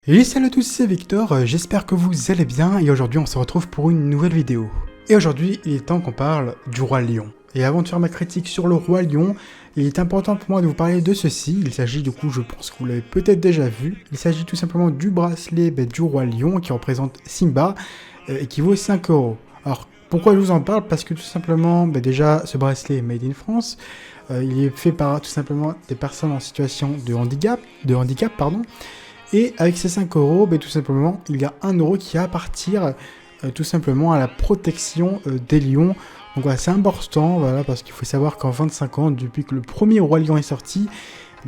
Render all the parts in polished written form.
Et salut à tous, c'est Victor, j'espère que vous allez bien et aujourd'hui on se retrouve pour une nouvelle vidéo. Et aujourd'hui il est temps qu'on parle du Roi Lion. Et avant de faire ma critique sur le Roi Lion, il est important pour moi de vous parler de ceci. Il s'agit du coup, je pense que vous l'avez peut-être déjà vu, il s'agit tout simplement du bracelet du Roi Lion qui représente Simba et qui vaut 5 €. Alors pourquoi je vous en parle? Parce que tout simplement, déjà ce bracelet est made in France, il est fait par tout simplement des personnes en situation de handicap. Et avec ces 5 €, tout simplement, il y a 1 € qui va partir tout simplement à la protection des lions. Donc voilà, c'est important, voilà, parce qu'il faut savoir qu'en 25 ans, depuis que le premier Roi Lion est sorti,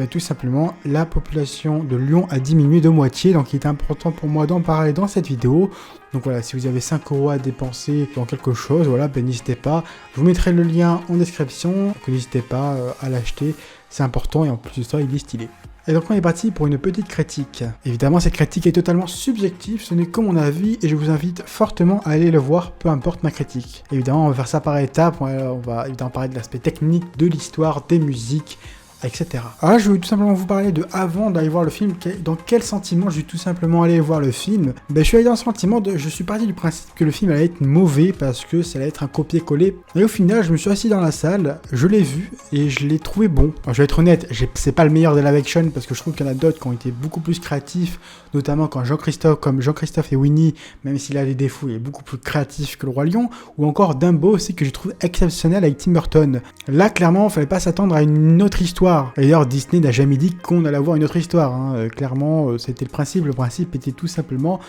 tout simplement, la population de lions a diminué de moitié. Donc il est important pour moi d'en parler dans cette vidéo. Donc voilà, si vous avez 5 € à dépenser dans quelque chose, voilà, n'hésitez pas. Je vous mettrai le lien en description, donc n'hésitez pas à l'acheter. C'est important et en plus de ça, il est stylé. Et donc on est parti pour une petite critique. Évidemment cette critique est totalement subjective, ce n'est que mon avis et je vous invite fortement à aller le voir, peu importe ma critique. Évidemment on va faire ça par étapes, on va évidemment parler de l'aspect technique, de l'histoire, des musiques, etc. Alors là je vais tout simplement vous parler de avant d'aller voir le film, dans quel sentiment je vais tout simplement aller voir le film. Je suis allé dans le sentiment je suis parti du principe que le film allait être mauvais parce que ça allait être un copier-coller. Et au final je me suis assis dans la salle, je l'ai vu et je l'ai trouvé bon. Alors, je vais être honnête, c'est pas le meilleur de live action parce que je trouve qu'il y en a d'autres qui ont été beaucoup plus créatifs, notamment quand Jean-Christophe et Winnie, même s'il a des défauts, il est beaucoup plus créatif que le Roi Lion, ou encore Dumbo aussi que je trouve exceptionnel avec Tim Burton. Là clairement il fallait pas s'attendre à une autre histoire. D'ailleurs, Disney n'a jamais dit qu'on allait avoir une autre histoire. Clairement, c'était le principe. Le principe était tout simplement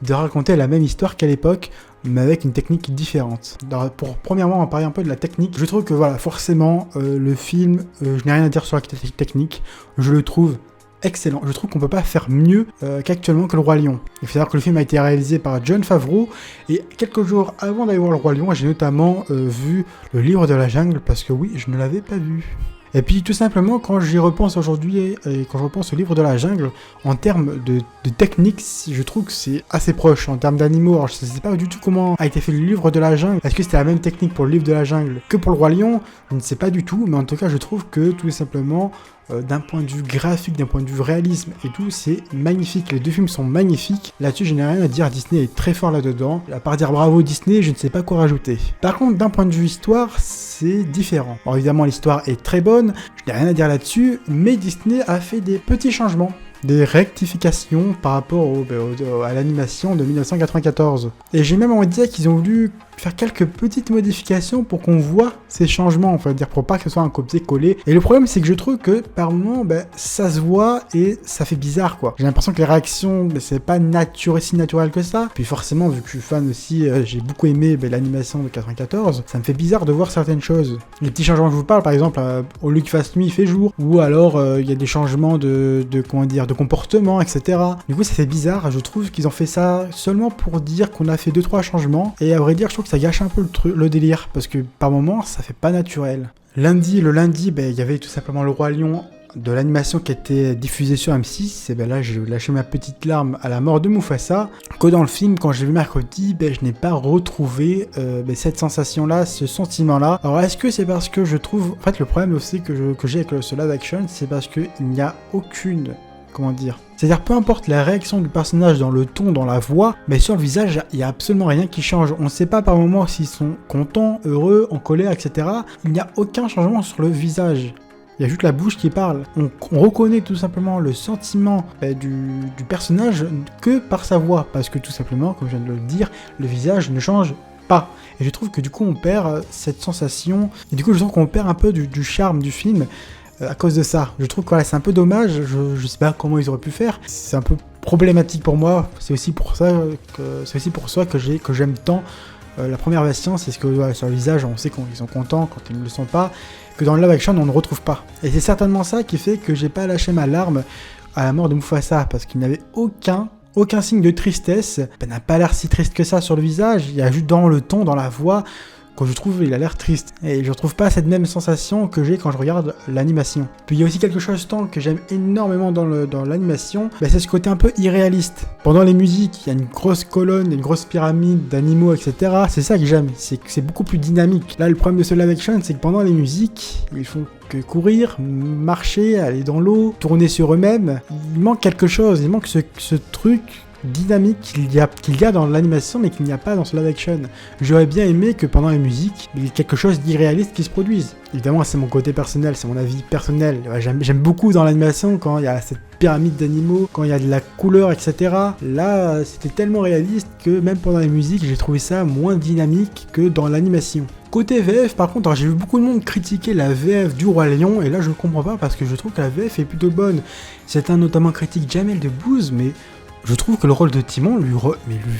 de raconter la même histoire qu'à l'époque, mais avec une technique différente. Alors, premièrement, on va parler un peu de la technique. Je trouve que voilà, forcément, le film, je n'ai rien à dire sur la technique. Je le trouve excellent. Je trouve qu'on peut pas faire mieux qu'actuellement que le Roi Lion. Il faut savoir que le film a été réalisé par Jon Favreau et quelques jours avant d'aller voir le Roi Lion, j'ai notamment vu le Livre de la Jungle parce que oui, je ne l'avais pas vu. Et puis tout simplement, quand j'y repense aujourd'hui et quand je repense au Livre de la Jungle, en termes de technique, je trouve que c'est assez proche. En termes d'animaux, alors je ne sais pas du tout comment a été fait le Livre de la Jungle. Est-ce que c'était la même technique pour le Livre de la Jungle que pour le Roi Lion? Je ne sais pas du tout, mais en tout cas je trouve que tout simplement, d'un point de vue graphique, d'un point de vue réalisme et tout, c'est magnifique. Les deux films sont magnifiques. Là-dessus, je n'ai rien à dire. Disney est très fort là-dedans. À part dire bravo Disney, je ne sais pas quoi rajouter. Par contre, d'un point de vue histoire, c'est différent. Alors évidemment, l'histoire est très bonne. Je n'ai rien à dire là-dessus, mais Disney a fait des petits changements. Des rectifications par rapport à l'animation de 1994. Et j'ai même envie de dire qu'ils ont voulu faire quelques petites modifications pour qu'on voit ces changements, on va dire, pour pas que ce soit un copier-coller. Et le problème, c'est que je trouve que par moments, ça se voit et ça fait bizarre, quoi. J'ai l'impression que les réactions, c'est pas si naturel que ça. Puis forcément, vu que je suis fan aussi, j'ai beaucoup aimé l'animation de 94, ça me fait bizarre de voir certaines choses. Les petits changements que je vous parle, par exemple, au lieu qu'il fasse nuit, il fait jour. Ou alors, il y a des changements de comportement, etc. Du coup, ça fait bizarre. Je trouve qu'ils ont fait ça seulement pour dire qu'on a fait 2-3 changements. Et à vrai dire, je trouve que ça gâche un peu le délire. Parce que par moments, ça fait pas naturel. Le lundi, il y avait tout simplement le Roi Lion de l'animation qui était diffusée sur M6. Et là, j'ai lâché ma petite larme à la mort de Mufasa. Que dans le film, quand j'ai vu mercredi, je n'ai pas retrouvé cette sensation-là, ce sentiment-là. Alors, est-ce que c'est parce que je trouve... En fait, le problème aussi que j'ai avec ce live action, c'est parce qu'il n'y a aucune... Comment dire? C'est-à-dire peu importe la réaction du personnage dans le ton, dans la voix, mais sur le visage, il n'y a absolument rien qui change. On ne sait pas par moment s'ils sont contents, heureux, en colère, etc. Il n'y a aucun changement sur le visage. Il y a juste la bouche qui parle. On reconnaît tout simplement le sentiment du personnage que par sa voix. Parce que tout simplement, comme je viens de le dire, le visage ne change pas. Et je trouve que du coup on perd cette sensation. Et du coup je trouve qu'on perd un peu du charme du film. À cause de ça, je trouve que voilà, c'est un peu dommage, je sais pas comment ils auraient pu faire, c'est un peu problématique pour moi, c'est aussi pour ça que j'aime tant la première version, c'est ce que sur le visage on sait qu'ils sont contents quand ils ne le sont pas, que dans le live action on ne retrouve pas. Et c'est certainement ça qui fait que j'ai pas lâché ma larme à la mort de Mufasa, parce qu'il n'avait aucun signe de tristesse, n'a pas l'air si triste que ça sur le visage, il y a juste dans le ton, dans la voix, que je trouve il a l'air triste. Et je retrouve pas cette même sensation que j'ai quand je regarde l'animation. Puis il y a aussi quelque chose que j'aime énormément dans l'animation, c'est ce côté un peu irréaliste. Pendant les musiques, il y a une grosse colonne, une grosse pyramide d'animaux, etc. C'est ça que j'aime, c'est que c'est beaucoup plus dynamique. Là, le problème de ce live action, c'est que pendant les musiques, ils font que courir, marcher, aller dans l'eau, tourner sur eux-mêmes. Il manque quelque chose, il manque ce truc dynamique qu'il y a dans l'animation mais qu'il n'y a pas dans ce live action. J'aurais bien aimé que pendant les musiques, il y ait quelque chose d'irréaliste qui se produise. Évidemment, c'est mon côté personnel, c'est mon avis personnel. Ouais, j'aime beaucoup dans l'animation quand il y a cette pyramide d'animaux, quand il y a de la couleur, etc. Là, c'était tellement réaliste que même pendant les musiques, j'ai trouvé ça moins dynamique que dans l'animation. Côté VF, par contre, j'ai vu beaucoup de monde critiquer la VF du Roi Lion, et là je ne comprends pas parce que je trouve que la VF est plutôt bonne. Certains notamment critiquent Jamel Debbouze, mais je trouve que le rôle de Timon lui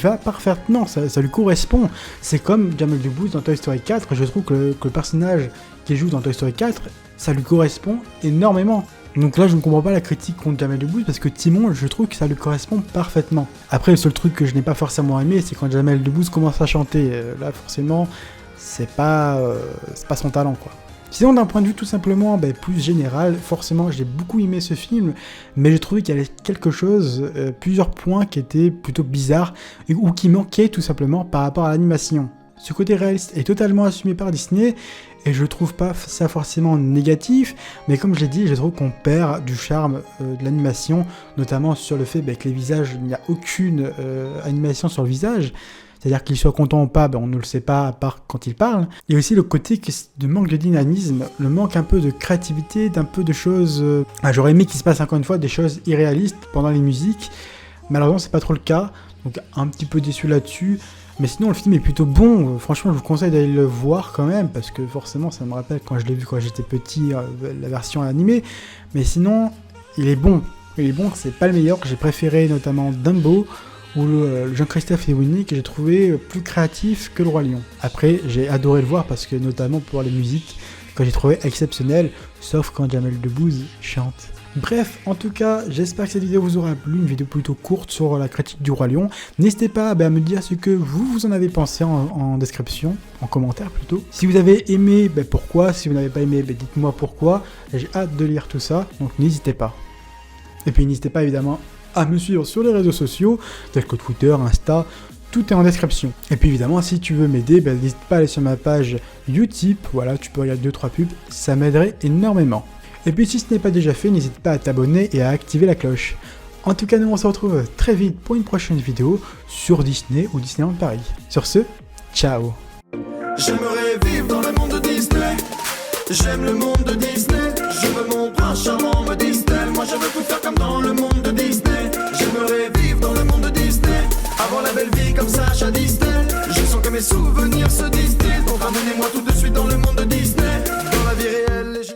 va parfaitement, ça lui correspond. C'est comme Jamel Debbouze dans Toy Story 4, je trouve que le personnage qu'il joue dans Toy Story 4, ça lui correspond énormément. Donc là je ne comprends pas la critique contre Jamel Debbouze parce que Timon, je trouve que ça lui correspond parfaitement. Après le seul truc que je n'ai pas forcément aimé, c'est quand Jamel Debbouze commence à chanter. Là forcément, c'est pas son talent quoi. Sinon d'un point de vue tout simplement plus général, forcément j'ai beaucoup aimé ce film, mais j'ai trouvé qu'il y avait quelque chose, plusieurs points qui étaient plutôt bizarres, ou qui manquaient tout simplement par rapport à l'animation. Ce côté réaliste est totalement assumé par Disney, et je trouve pas ça forcément négatif, mais comme je l'ai dit, je trouve qu'on perd du charme de l'animation, notamment sur le fait que les visages, il n'y a aucune animation sur le visage. C'est-à-dire qu'il soit content ou pas, on ne le sait pas à part quand il parle. Il y a aussi le côté de manque de dynamisme, le manque un peu de créativité, d'un peu de choses... J'aurais aimé qu'il se passe encore une fois des choses irréalistes pendant les musiques. Malheureusement, c'est pas trop le cas, donc un petit peu déçu là-dessus. Mais sinon, le film est plutôt bon. Franchement, je vous conseille d'aller le voir quand même, parce que forcément, ça me rappelle quand je l'ai vu quand j'étais petit, la version animée. Mais sinon, il est bon. Il est bon, c'est pas le meilleur. J'ai préféré notamment Dumbo, ou le Jean-Christophe et Winnie que j'ai trouvé plus créatif que le Roi Lion. Après, j'ai adoré le voir parce que notamment pour les musiques, que j'ai trouvé exceptionnelles, sauf quand Jamel Debbouze chante. Bref, en tout cas, j'espère que cette vidéo vous aura plu, une vidéo plutôt courte sur la critique du Roi Lion. N'hésitez pas à me dire ce que vous en avez pensé en description, en commentaire plutôt. Si vous avez aimé, pourquoi, si vous n'avez pas aimé, dites-moi pourquoi. J'ai hâte de lire tout ça, donc n'hésitez pas. Et puis n'hésitez pas évidemment à me suivre sur les réseaux sociaux, tels que Twitter, Insta, tout est en description. Et puis évidemment, si tu veux m'aider, n'hésite pas à aller sur ma page Utip, voilà, tu peux regarder 2-3 pubs, ça m'aiderait énormément. Et puis si ce n'est pas déjà fait, n'hésite pas à t'abonner et à activer la cloche. En tout cas, nous on se retrouve très vite pour une prochaine vidéo sur Disney ou Disneyland Paris. Sur ce, ciao. J'aimerais vivre dans le monde de Disney. J'aime le monde de Disney. Je veux mon prince charmant.